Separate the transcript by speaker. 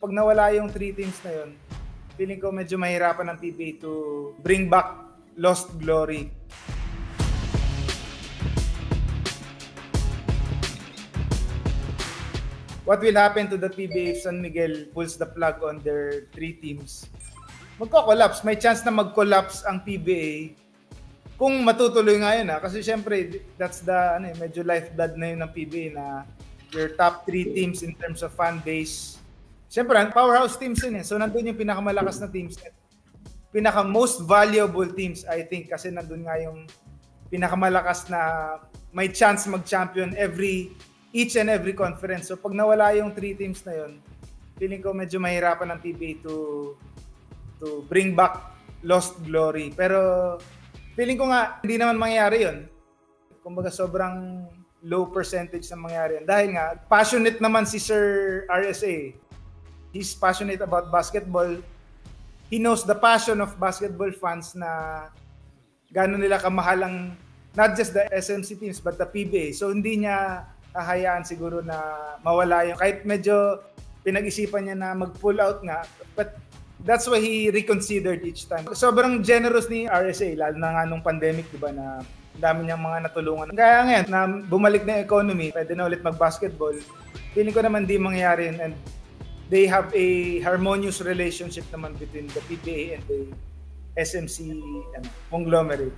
Speaker 1: pag nawala yung 3 teams na yun, feeling ko medyo mahirapan ng PBA to bring back lost glory. What will happen to the PBA if San Miguel pulls the plug on their 3 teams? Magko-collapse. May chance na mag-collapse ang PBA kung matutuloy nga yun. Kasi syempre, that's the medyo lifeblood na yun ng PBA na your top 3 teams in terms of fan base. Syempre, powerhouse teams yun. So nandun yung pinakamalakas na teams. Pinaka-most valuable teams, I think, kasi nandun nga yung pinakamalakas na may chance mag-champion each and every conference. So pag nawala yung 3 teams na yun, feeling ko medyo mahirapan ng PBA to bring back lost glory. Pero feeling ko nga hindi naman mangyayari yun. Kumbaga sobrang low percentage na mangyayari yun. Dahil nga passionate naman si Sir RSA. He's passionate about basketball. He knows the passion of basketball fans na gano'n nila kamahal ang not just the SMC teams but the PBA. So hindi niya hahayaan siguro na mawala yung kahit medyo pinag-isipan niya na mag-pull out nga, but that's why he reconsidered each time. Sobrang generous ni RSA, lalo na nga nung pandemic, diba, na dami niyang mga natulungan. Kaya ngayon, na bumalik na yung economy, pwede na ulit mag-basketball, feeling ko naman di mangyayari yun, and they have a harmonious relationship naman between the PBA and the SMC conglomerate.